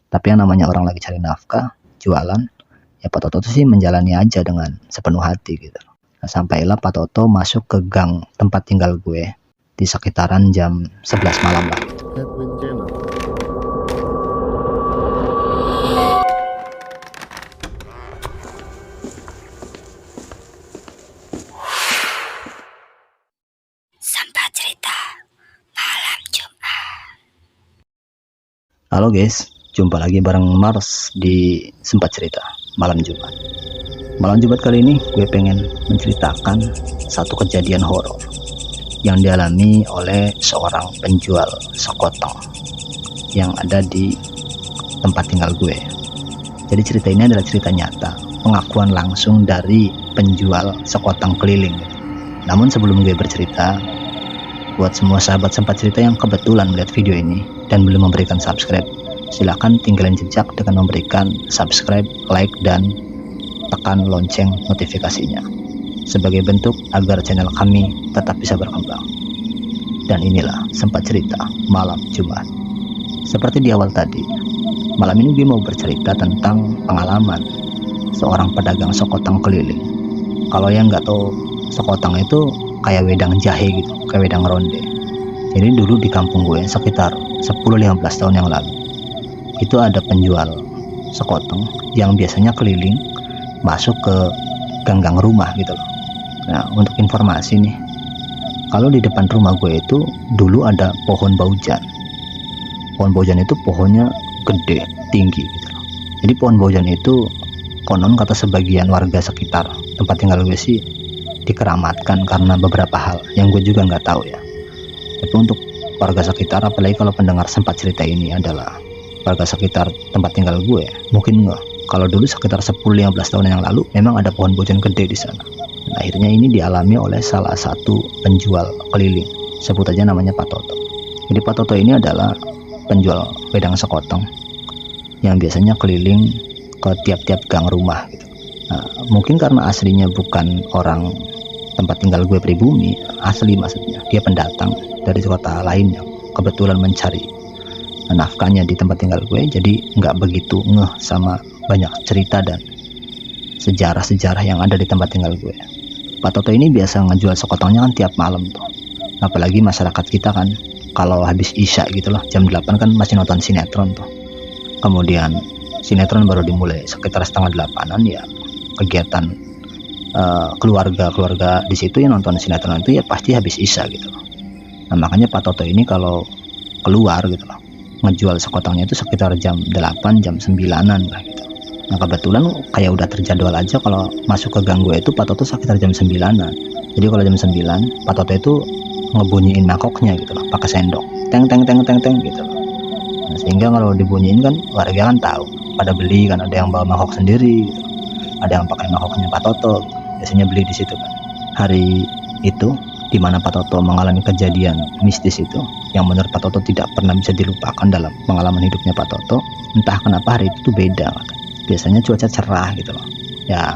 Tapi yang namanya orang lagi cari nafkah, jualan, ya Pak Toto sih menjalani aja dengan sepenuh hati gitu. Nah, sampailah Pak Toto masuk ke gang tempat tinggal gue di sekitaran jam 11 malam lah gitu. Sempat cerita malam Jumat. Halo guys, jumpa lagi bareng Mars di Sempat Cerita Malam Jumat. Malam Jumat kali ini gue pengen menceritakan satu kejadian horor yang dialami oleh seorang penjual sekoteng yang ada di tempat tinggal gue. Jadi cerita ini adalah cerita nyata, pengakuan langsung dari penjual sekoteng keliling. Namun sebelum gue bercerita, buat semua sahabat Sempat Cerita yang kebetulan melihat video ini dan belum memberikan subscribe, silahkan tinggalin jejak dengan memberikan subscribe, like, dan tekan lonceng notifikasinya sebagai bentuk agar channel kami tetap bisa berkembang. Dan inilah Sempat Cerita Malam Jumat. Seperti di awal tadi, malam ini gue mau bercerita tentang pengalaman seorang pedagang sekoteng keliling. Kalau yang nggak tahu, sekoteng itu kayak wedang jahe gitu, kayak wedang ronde. Jadi dulu di kampung gue sekitar 10-15 tahun yang lalu, itu ada penjual sekoteng yang biasanya keliling masuk ke gang-gang rumah gitu loh. Nah, untuk informasi nih, kalau di depan rumah gue itu dulu ada pohon baujan. Pohon baujan itu pohonnya gede, tinggi gitu loh. Jadi pohon baujan itu konon kata sebagian warga sekitar tempat tinggal gue sih dikeramatkan karena beberapa hal yang gue juga nggak tahu ya. Tapi untuk warga sekitar, apalagi kalau pendengar Sempat Cerita ini adalah warga sekitar tempat tinggal gue, mungkin nggak. Kalau dulu sekitar 10-15 tahun yang lalu memang ada pohon baujan gede di sana. Dan akhirnya ini dialami oleh salah satu penjual keliling, sebut aja namanya Pak Toto. Jadi Pak Toto ini adalah penjual wedang sekoteng yang biasanya keliling ke tiap-tiap gang rumah gitu. Nah, mungkin karena aslinya bukan orang tempat tinggal gue pribumi, asli maksudnya, dia pendatang dari kota lain yang kebetulan mencari nafkahnya di tempat tinggal gue, jadi nggak begitu ngeh sama banyak cerita dan sejarah-sejarah yang ada di tempat tinggal gue. Pak Toto ini biasa ngejual sekotengnya kan tiap malam tuh. Apalagi masyarakat kita kan kalau habis isya gitu loh, jam 8 kan masih nonton sinetron tuh. Kemudian sinetron baru dimulai sekitar setengah 8-an ya, kegiatan keluarga di situ yang nonton sinetron itu ya pasti habis isya gitu loh. Nah, makanya Pak Toto ini kalau keluar gitu loh, ngejual sekotengnya itu sekitar jam 8, jam 9-an lah gitu. Nah, kebetulan kayak udah terjadwal aja kalau masuk ke gang gue itu Pak Toto sekitar jam 9-an. Jadi kalau jam 9, Pak Toto itu ngebunyiin mangkoknya gitu loh, pakai sendok. Teng teng teng teng teng gitu loh. Nah, sehingga kalau dibunyiin kan warga kan tahu, pada beli kan, ada yang bawa mangkok sendiri gitu. Ada yang pakai mangkoknya Pak Toto gitu. Biasanya beli di situ kan. Hari itu di mana Pak Toto mengalami kejadian mistis itu yang menurut Pak Toto tidak pernah bisa dilupakan dalam pengalaman hidupnya Pak Toto. Entah kenapa hari itu tuh beda kan. Biasanya cuaca cerah gitu loh ya,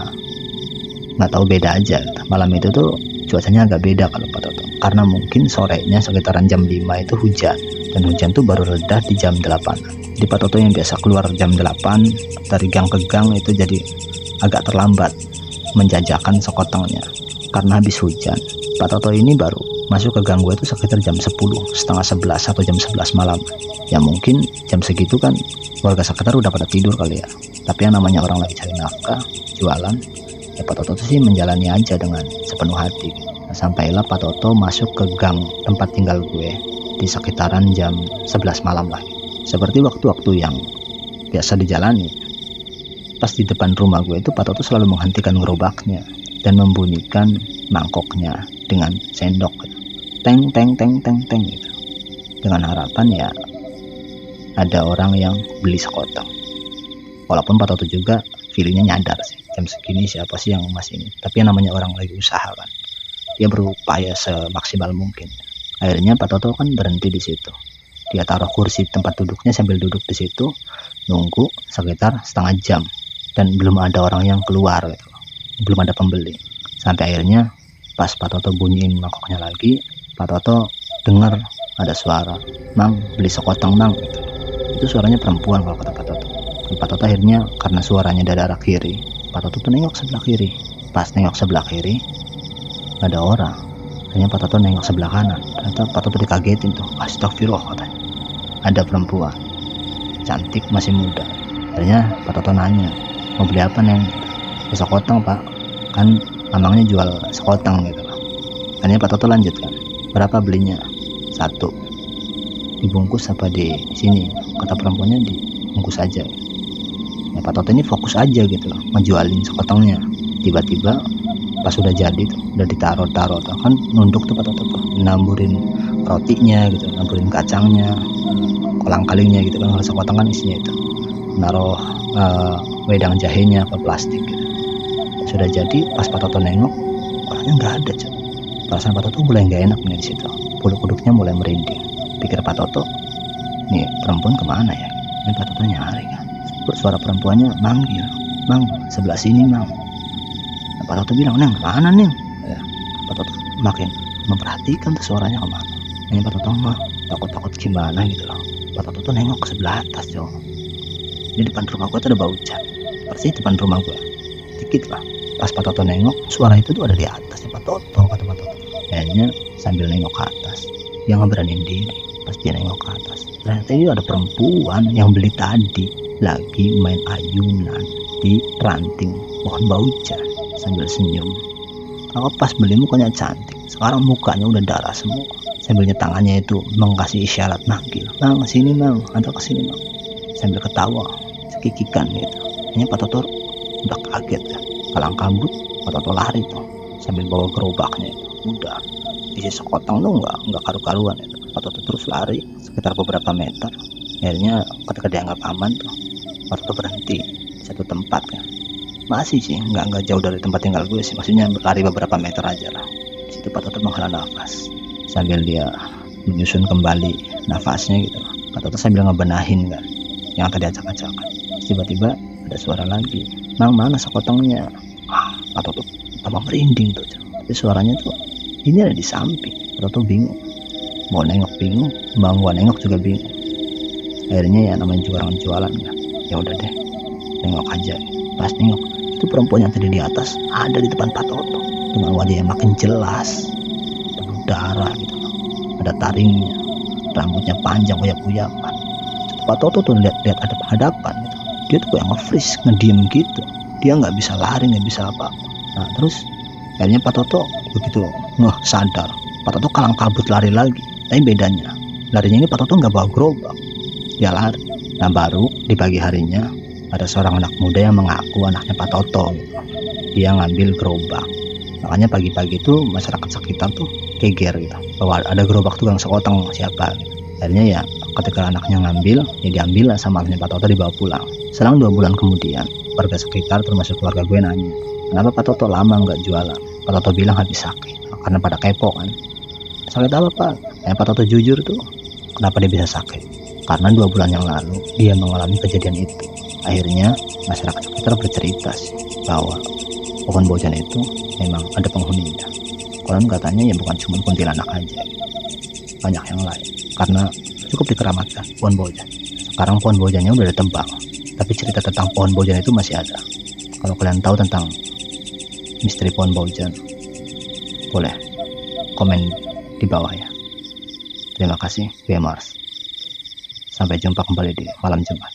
nggak tahu beda aja gitu. Malam itu tuh cuacanya agak beda kalau Pak Toto, karena mungkin sorenya sekitaran jam 5 itu hujan, dan hujan tuh baru reda di jam 8. Jadi Pak Toto yang biasa keluar jam 8 dari gang ke gang itu jadi agak terlambat menjajakan sekotengnya karena habis hujan. Pak Toto ini baru masuk ke gang gue itu sekitar jam 10, setengah 11 atau jam 11 malam. Ya mungkin jam segitu kan warga sekitar udah pada tidur kali ya. Tapi yang namanya orang lagi cari nafkah, jualan, ya Pak Toto sih menjalani aja dengan sepenuh hati. Nah, sampailah Pak Toto masuk ke gang tempat tinggal gue di sekitaran jam 11 malam lah. Seperti waktu-waktu yang biasa dijalani. Pas di depan rumah gue itu Pak Toto selalu menghentikan gerobaknya dan membunyikan mangkoknya dengan sendok gitu. Teng teng teng teng teng gitu. Dengan harapan ya ada orang yang beli sekoteng. Walaupun Pak Toto juga feelingnya nyadar sih, jam segini siapa sih yang emas ini. Tapi yang namanya orang lagi usaha kan, dia berupaya semaksimal mungkin. Akhirnya Pak Toto kan berhenti di situ. Dia taruh kursi tempat duduknya sambil duduk di situ, nunggu sekitar setengah jam dan belum ada orang yang keluar gitu. Belum ada pembeli. Sampai akhirnya pas Pak Toto bunyiin mangkoknya lagi, Pak Toto dengar ada suara, "Mang, beli sekoteng, Mang." Gitu. Itu suaranya perempuan kalau kata Pak Toto. Pak Toto akhirnya karena suaranya dari arah kiri, Pak Toto tuh nengok sebelah kiri. Pas nengok sebelah kiri nggak ada orang. Akhirnya Pak Toto nengok sebelah kanan. Ternyata Pak Toto dikagetin tuh. Astagfirullah katanya. Ada perempuan cantik masih muda. Akhirnya Pak Toto nanya, mau beli apa neng? Sekoteng pak, kan mamangnya jual sekoteng gitu. Akhirnya Pak Toto lanjutkan, berapa belinya? 1. Dibungkus apa di sini? Kata perempuannya dibungkus aja. Ya Pak Toto ini fokus aja gitu loh, ngejualin sekotengnya. Tiba-tiba pas udah jadi tuh, udah ditaruh-taruh tuh, kan nunduk tuh Pak Toto tuh, namburin rotinya gitu, namburin kacangnya, kolang-kalingnya gitu kan. Kalau sekoteng kan isinya itu, naruh wedang jahenya ke plastik gitu. Sudah jadi, pas Pak Toto nengok, orangnya nggak ada coy. Perasaan Pak Toto mulai nggak enak nih di situ, bulu kuduknya mulai merinding. Pikir Pak Toto, nih perempuan kemana ya? Ini Pak Toto nyari kan, suara perempuannya manggil, mang sebelah sini mang. Nah, Pak Toto bilang, neng mana neng? Ya, Pak Toto makin memperhatikan tuh suaranya kemana. Ini Pak Toto mah takut-takut gimana gitu loh. Pak Toto tuh nengok ke sebelah atas coy. Di depan rumah gua tuh ada bau cat, persis depan rumah gua, dikit lah. Pas Pak Toto nengok, suara itu tuh ada di atasnya Pak Toto, kata Pak Toto. Kayaknya sambil nengok ke atas, dia nggak beraniin diri. Pas dia nengok ke atas, ternyata itu ada perempuan yang beli tadi lagi main ayunan di ranting pohon baujan sambil senyum. Kalau pas beli mukanya cantik, sekarang mukanya udah darah semua. Sambilnya tangannya itu mengasih isyarat manggil, mang sini mang, atau kesini mang. Sambil ketawa, cekikikan gitu. Hanya Pak Toto udah kaget ya, kalang kabut. Pak Toto lari tuh sambil bawa gerobaknya itu. Udah isi sekoteng tuh nggak karu-karuan itu. Pak Toto terus lari sekitar beberapa meter. Akhirnya ketika dianggap aman tuh, Pak Toto berhenti di satu tempat kan. Masih sih nggak jauh dari tempat tinggal gue sih, maksudnya lari beberapa meter aja lah. Di situ Pak Toto menghela nafas sambil dia menyusun kembali nafasnya gitu. Pak Toto sambil ngebenahin kan yang tadi acak-acakan. Tiba-tiba ada suara lagi, mang mana sekotengnya? Pak Toto tambah merinding tuh. Tapi suaranya tuh ini ada di samping. Pak Toto bingung, mau nengok bingung, mau gua nengok juga bingung. Akhirnya ya namanya juga orang jualan kan, ya udah deh nengok aja. Pas nengok, itu perempuan yang tadi di atas ada di depan Pak Toto dengan wajah yang makin jelas, penuh darah gitu loh. Ada taringnya, rambutnya panjang uyap-uyapan. Pak Toto tuh lihat ada hadapan gitu. Dia tuh kayak nge-freeze, ngediem gitu. Dia nggak bisa lari, nggak bisa apa. Nah terus akhirnya Pak Toto begitu sadar, Pak Toto kalang kabut lari lagi. Tapi bedanya, larinya ini Pak Toto nggak bawa gerobak, dia lari. Nah baru di pagi harinya ada seorang anak muda yang mengaku anaknya Pak Toto gitu. Dia ngambil gerobak. Makanya pagi-pagi itu masyarakat sekitar tuh geger gitu, bahwa ada gerobak tukang sekoteng siapa gitu. Akhirnya ya ketika anaknya ngambil, ya diambil lah sama anaknya Pak Toto, dibawa pulang. Selang 2 bulan kemudian, warga sekitar termasuk keluarga gue nanya, kenapa Pak Toto lama nggak jualan? Pak Toto bilang habis sakit, karena pada kepo kan. Sakit apa Pak? Pak Toto jujur tuh, kenapa dia bisa sakit? Karena 2 bulan yang lalu dia mengalami kejadian itu. Akhirnya masyarakat sekitar bercerita sih, bahwa pohon baujan itu memang ada penghuninya. Konon katanya ya bukan cuma kuntilanak aja, banyak yang lain. Karena cukup dikeramatkan pohon baujan. Sekarang pohon baujannya udah ditebang, tapi cerita tentang pohon baujan itu masih ada. Kalau kalian tahu tentang misteri pohon baujan, boleh komen di bawah ya. Terima kasih, gue Mars. Sampai jumpa kembali di malam Jumat.